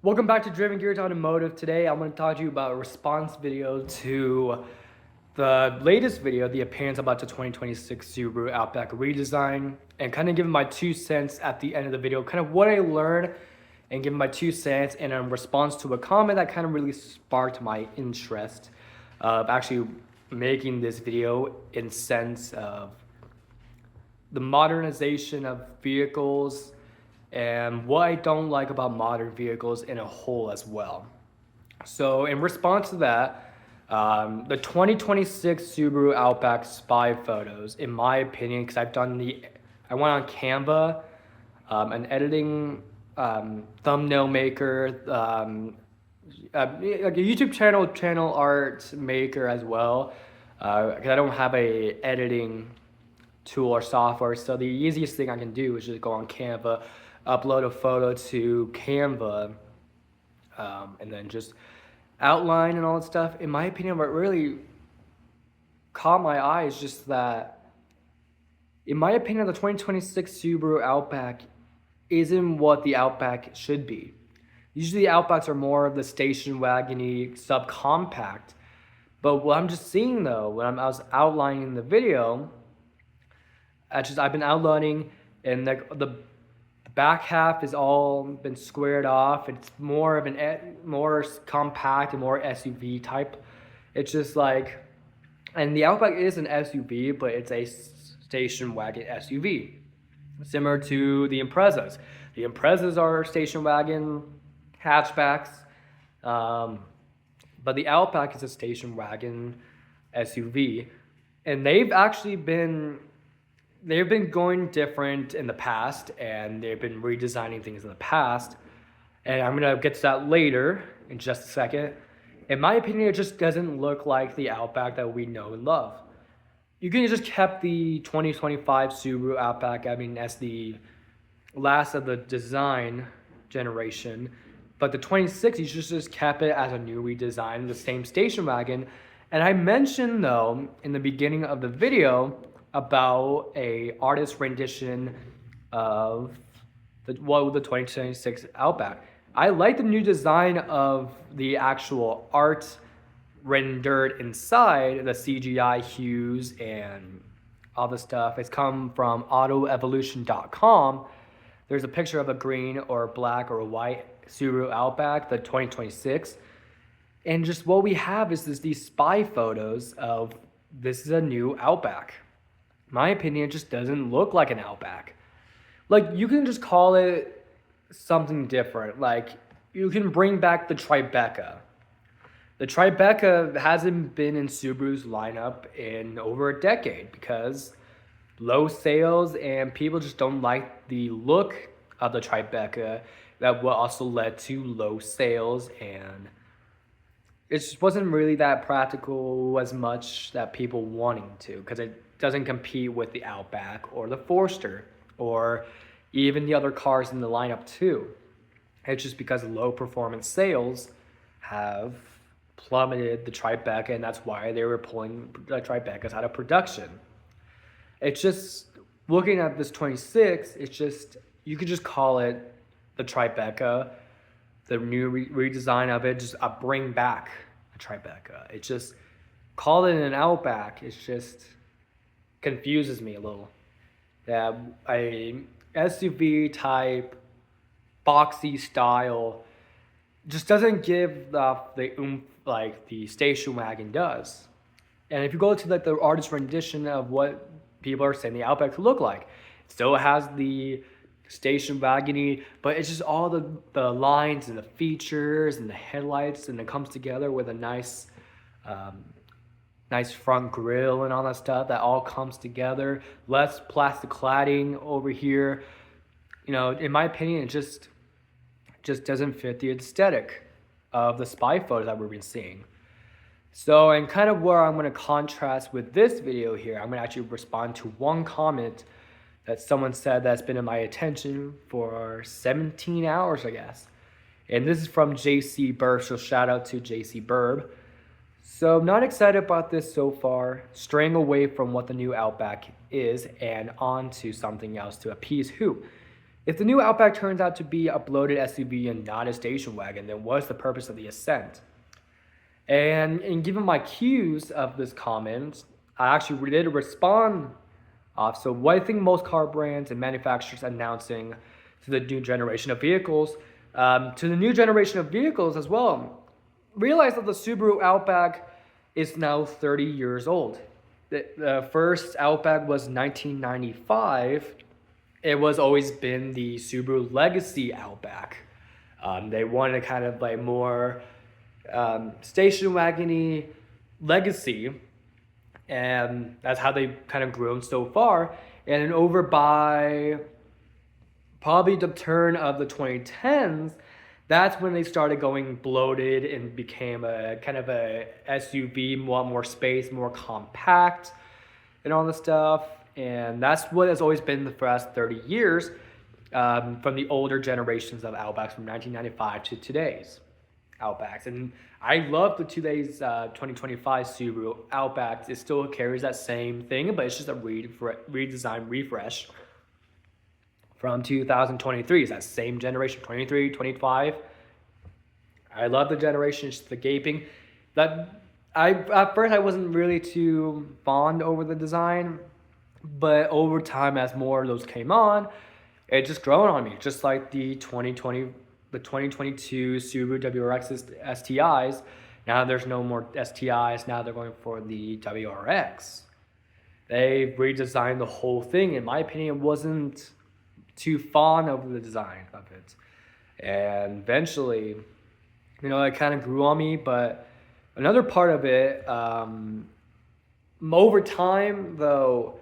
Welcome back to Driven Gears Automotive. Today I'm going to talk to you about a response video to the latest video, the appearance about the 2026 Subaru Outback redesign, and kind of give my 2 cents at the end of the video, kind of what I learned and give my 2 cents in a response to a comment that kind of really sparked my interest of actually making this video in sense of the modernization of vehicles and what I don't like about modern vehicles in a whole as well. So in response to that, the 2026 Subaru Outback spy photos, in my opinion, because I went on Canva, an editing thumbnail maker, like a YouTube channel art maker as well, because I don't have a editing tool or software. So the easiest thing I can do is just go on Canva, upload a photo to Canva, and then just outline and all that stuff. In my opinion, what really caught my eye is just that, in my opinion, the 2026 Subaru Outback isn't what the Outback should be. Usually the Outbacks are more of the station wagon-y subcompact. But what I'm just seeing though, when I was outlining the video, I've been outlining, and the back half is all been squared off. It's more of more compact and more SUV type. It's just like, and the Outback is an SUV, but it's a station wagon SUV, similar to the Imprezas. The Imprezas are station wagon hatchbacks, but the Outback is a station wagon SUV, and they've been going different in the past, and they've been redesigning things in the past, and I'm gonna get to that later in just a second. In my opinion, it just doesn't look like the Outback that we know and love. You could have just kept the 2025 Subaru Outback, I mean, as the last of the design generation, but the 26, you should just kept it as a new redesign, the same station wagon. And I mentioned though in the beginning of the video about a artist rendition of the 2026 Outback. I like the new design of the actual art rendered inside, the CGI hues and all the stuff. It's come from autoevolution.com. There's a picture of a green or black or a white Subaru Outback, the 2026. And just what we have is these spy photos of this is a new Outback. In my opinion, it just doesn't look like an Outback. Like, you can just call it something different. Like, you can bring back the Tribeca. The Tribeca hasn't been in Subaru's lineup in over a decade because low sales and people just don't like the look of the Tribeca. That will also led to low sales, and it just wasn't really that practical as much that people wanting to, because it doesn't compete with the Outback or the Forester or even the other cars in the lineup too. It's just because low performance sales have plummeted the Tribeca, and that's why they were pulling the Tribecas out of production. It's just, looking at this 26, it's just, you could just call it the Tribeca, the new redesign of it, just bring back a Tribeca. It just, call it an Outback, it's just confuses me a little. That a SUV type, boxy style, just doesn't give the oomph like the station wagon does. And if you go to the artist rendition of what people are saying the Outback could look like, it still has the station wagony, but it's just all the lines and the features and the headlights, and it comes together with a nice nice front grille and all that stuff. That all comes together. Less plastic cladding over here. You know, in my opinion, it just doesn't fit the aesthetic of the spy photos that we've been seeing. So, and kind of where I'm going to contrast with this video here, I'm going to actually respond to one comment that someone said that's been in my attention for 17 hours, I guess. And this is from JC Burb, so shout out to JC Burb. So I'm not excited about this so far, straying away from what the new Outback is and on to something else to appease who? If the new Outback turns out to be a bloated SUV and not a station wagon, then what's the purpose of the Ascent? And in giving my cues of this comment, I actually did respond off. So what I think most car brands and manufacturers announcing to the new generation of vehicles, as well, realize that the Subaru Outback is now 30 years old. The first Outback was 1995. It was always been the Subaru Legacy Outback. They wanted kind of like more station wagony legacy, and that's how they kind of grown so far. And then over by probably the turn of the 2010s, that's when they started going bloated and became a kind of a SUV, more space, more compact, and all this stuff. And that's what has always been the last 30 years, from the older generations of Outbacks from 1995 to today's Outbacks. And I love the today's 2025 Subaru Outback. It still carries that same thing, but it's just a redesign refresh from 2023. It's that same generation, 23, 25. I love the generation, it's the gaping. At first I wasn't really too fond over the design, but over time, as more of those came on, it just grown on me. Just like the 2022 Subaru WRX STIs. Now there's no more STIs. Now they're going for the WRX. They redesigned the whole thing. In my opinion, wasn't too fond of the design of it. And eventually, it kind of grew on me. But another part of it, over time, though,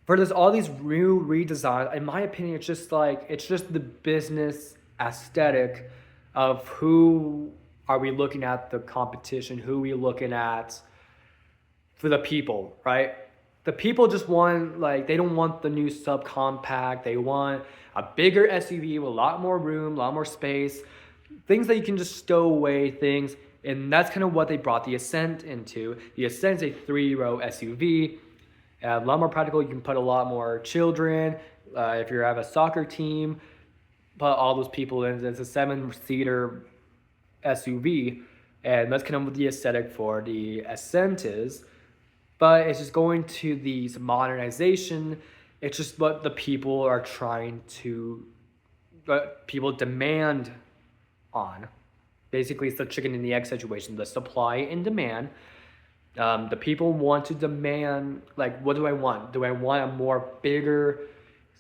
for there's all these new redesigns, in my opinion, it's just the business aesthetic of who are we looking at the competition, who are we looking at for the people, right? The people just want, they don't want the new subcompact. They want a bigger SUV with a lot more room, a lot more space, things that you can just stow away things. And that's kind of what they brought the Ascent into. The Ascent is a 3-row SUV. A lot more practical. You can put a lot more children. If you have a soccer team, put all those people in. It's a 7-seater SUV, and that's kind of what the aesthetic for the Ascent is. But it's just going to these modernization. It's just what the people are trying to, what people demand on. Basically, it's the chicken and the egg situation, the supply and demand. The people want to demand, what do I want? Do I want a more bigger,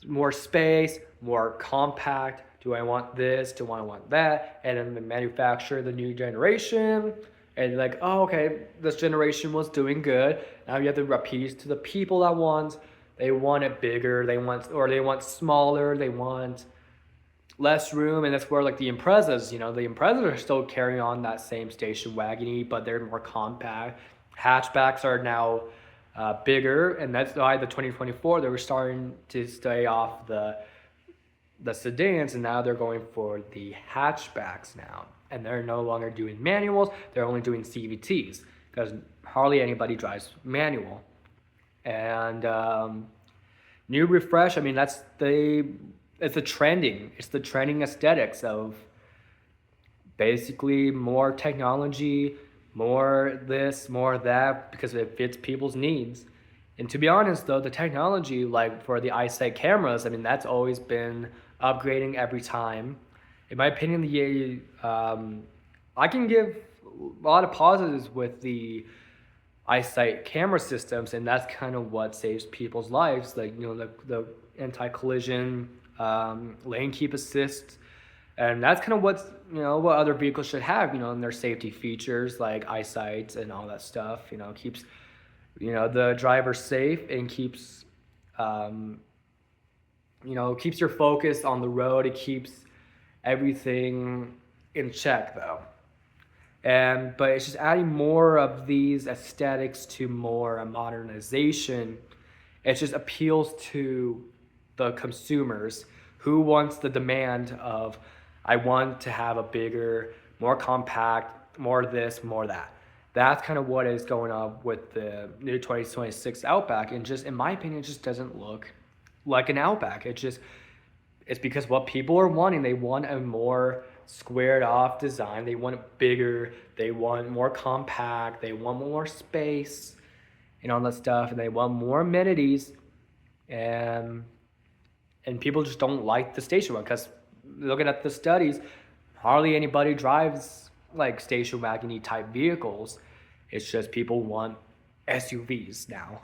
more space, more compact? Do I want this? Do I want that? And then the manufacturer, the new generation, and okay, this generation was doing good. Now you have to appease to the people that they want it bigger, they want smaller, they want less room. And that's where the Imprezas, the Imprezas are still carrying on that same station wagony, but they're more compact. Hatchbacks are now bigger, and that's why the 2024 they were starting to stay off the sedans, and now they're going for the hatchbacks now, and they're no longer doing manuals. They're only doing CVTs because hardly anybody drives manual. And new refresh. I mean, it's the trending aesthetics of basically more technology, more this, more that, because it fits people's needs. And to be honest, though, the technology, for the eyesight cameras, I mean, that's always been upgrading every time. In my opinion, I can give a lot of positives with the eyesight camera systems, and that's kind of what saves people's lives. The anti-collision, lane keep assist. And that's kind of what other vehicles should have, in their safety features, like eyesight and all that stuff. Keeps, the driver safe, and keeps, keeps your focus on the road. It keeps everything in check, though. But it's just adding more of these aesthetics to more modernization. It just appeals to the consumers who wants the demand of, I want to have a bigger, more compact, more this, more that. That's kind of what is going on with the new 2026 Outback. And just, in my opinion, it just doesn't look like an Outback. It It's because what people are wanting, they want a more squared off design. They want it bigger. They want more compact. They want more space and all that stuff. And they want more amenities. And people just don't like the station wagon because looking at the studies, hardly anybody drives like station wagon type vehicles. It's just people want SUVs now.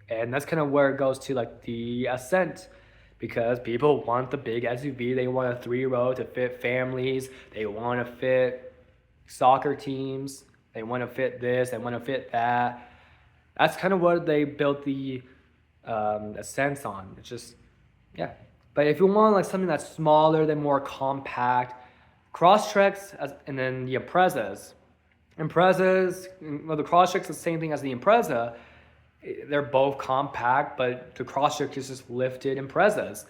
And that's kind of where it goes to like the Ascent because people want the big SUV. They want a 3-row to fit families. They want to fit soccer teams. They want to fit this. They want to fit that. That's kind of what they built the Ascents on. It's just, yeah. But if you want like something that's smaller, than more compact, Crosstreks and then the Imprezas. Well, the Crosstrek is the same thing as the Impreza. They're both compact, but the Crosstrek is just lifted Imprezas.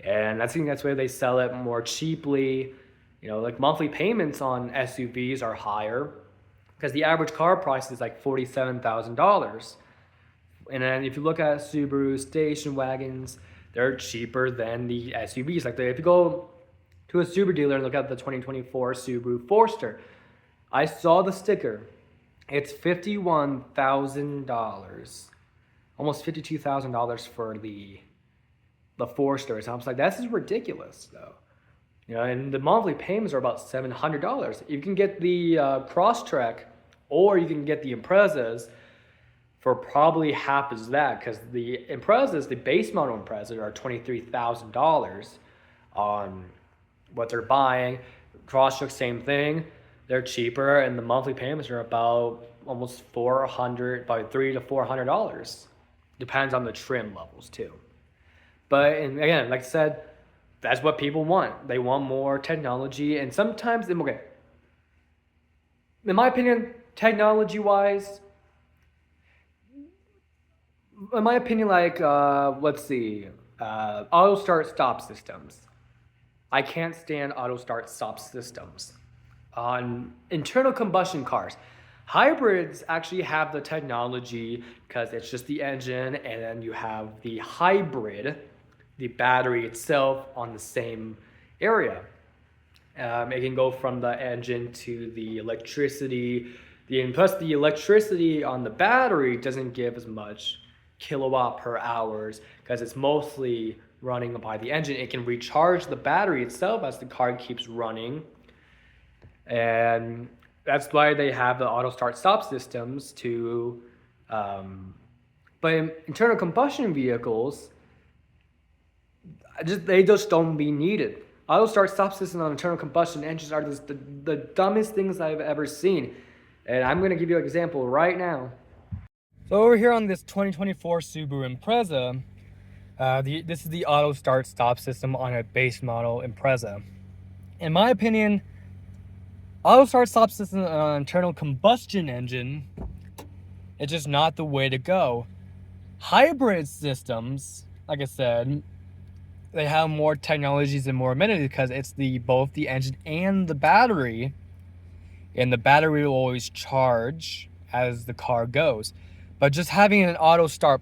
And I think that's where they sell it more cheaply. You know, like monthly payments on SUVs are higher because the average car price is like $47,000. And then if you look at Subaru station wagons, they're cheaper than the SUVs. Like if you go to a Subaru dealer and look at the 2024 Subaru Forester, I saw the sticker. It's $51,000, almost $52,000 for the Forester. So I was like, this is ridiculous, though. You know, and the monthly payments are about $700. You can get the Crosstrek, or you can get the Imprezas for probably half as that, because the Imprezas, the base model Imprezas, are $23,000 on what they're buying. Crosstrek, same thing. They're cheaper, and the monthly payments are about almost $400, about $300 to $400. Depends on the trim levels too. But and again, like I said, that's what people want. They want more technology, and sometimes, okay, in my opinion, technology-wise, like let's see, auto start stop systems. I can't stand auto start stop systems on internal combustion cars. Hybrids actually have the technology because it's just the engine, and then you have the hybrid, the battery itself on the same area. It can go from the engine to the electricity. Plus the electricity on the battery doesn't give as much kilowatt per hours because it's mostly running by the engine. It can recharge the battery itself as the car keeps running. And that's why they have the auto start stop systems to but in internal combustion vehicles, they just don't be needed. Auto start stop systems on internal combustion engines are the dumbest things I've ever seen. And I'm going to give you an example right now. So over here on this 2024 Subaru Impreza, this is the auto start stop system on a base model Impreza. In my opinion, auto start stop system on an internal combustion engine, it's just not the way to go. Hybrid systems, like I said, they have more technologies and more amenities because it's both the engine and the battery, and the battery will always charge as the car goes. But just having an auto start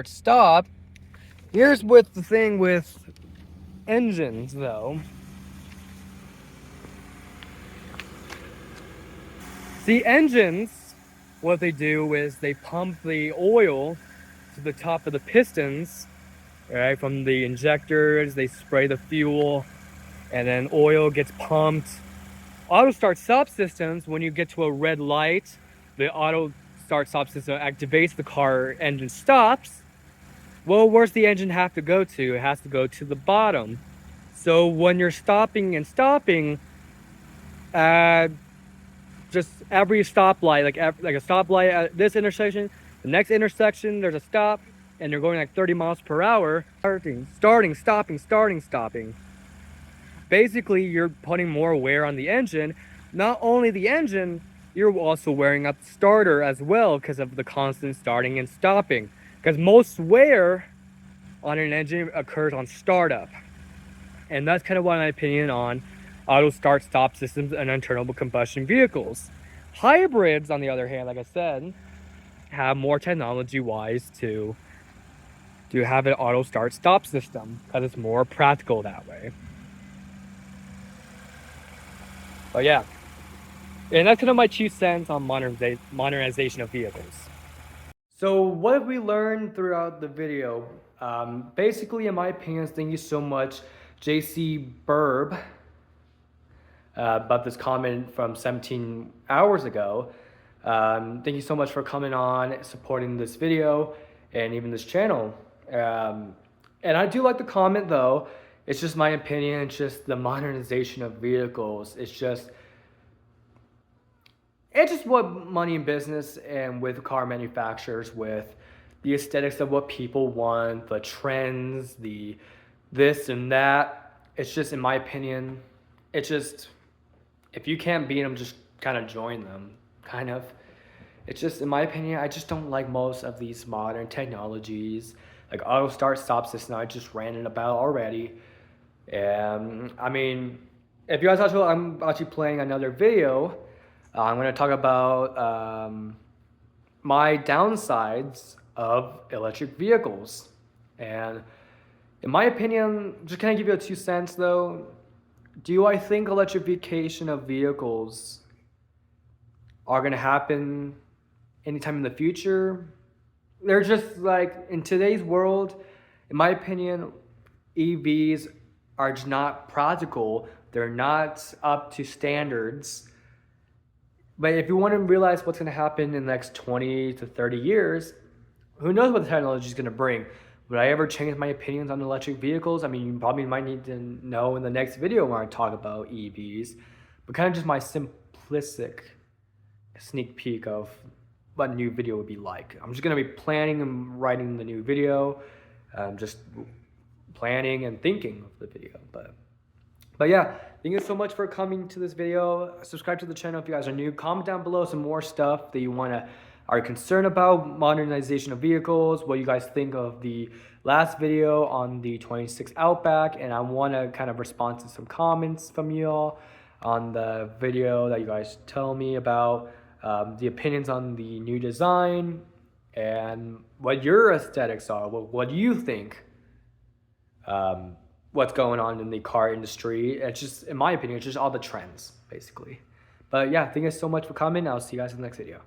stop, here's what the thing with engines though. See, engines, what they do is they pump the oil to the top of the pistons, right? From the injectors, they spray the fuel, and then oil gets pumped. Auto start stop systems, when you get to a red light, the auto start stop system activates, the car engine stops. Well, where's the engine have to go to? It has to go to the bottom. So when you're stopping, just every stoplight, like a stoplight at this intersection, the next intersection, there's a stop, and you're going like 30 miles per hour. Starting, stopping. Basically, you're putting more wear on the engine. Not only the engine, you're also wearing up the starter as well because of the constant starting and stopping. Because most wear on an engine occurs on startup. And that's kind of my opinion on auto start stop systems and internal combustion vehicles. Hybrids, on the other hand, like I said, have more technology wise to to have an auto start stop system because it's more practical that way. But yeah, and that's kind of my 2 cents on modernization of vehicles. So what have we learned throughout the video? Basically, in my opinion, thank you so much, JC Burb, about this comment from 17 hours ago. Thank you so much for coming on, supporting this video, and even this channel. And I do like the comment though. It's just my opinion. It's just the modernization of vehicles. It's just what money in business and with car manufacturers, with the aesthetics of what people want, the trends, the this and that. It's just, in my opinion, it's just, if you can't beat them, just kind of join them, kind of. It's just, in my opinion, I just don't like most of these modern technologies, like auto start stop system. I just ranted about already. And I mean, if you guys watch, I'm actually playing another video. I'm going to talk about my downsides of electric vehicles. And in my opinion, just kind of give you a 2 cents though. Do I think electrification of vehicles are going to happen anytime in the future? They're just like, in today's world, in my opinion, EVs are just not practical. They're not up to standards. But if you want to realize what's going to happen in the next 20 to 30 years, who knows what the technology is going to bring? Would I ever change my opinions on electric vehicles? I mean, you probably might need to know in the next video when I talk about EVs, but kind of just my simplistic sneak peek of what a new video would be like. I'm just going to be planning and writing the new video, just planning and thinking of the video. But yeah, thank you so much for coming to this video. Subscribe to the channel if you guys are new. Comment down below some more stuff that you are concerned about modernization of vehicles, what you guys think of the last video on the 26 Outback, and I want to kind of respond to some comments from you all on the video that you guys tell me about, the opinions on the new design, and what your aesthetics are. What do you think? What's going on in the car industry? It's just, in my opinion, it's just all the trends, basically. But yeah, thank you so much for coming. I'll see you guys in the next video.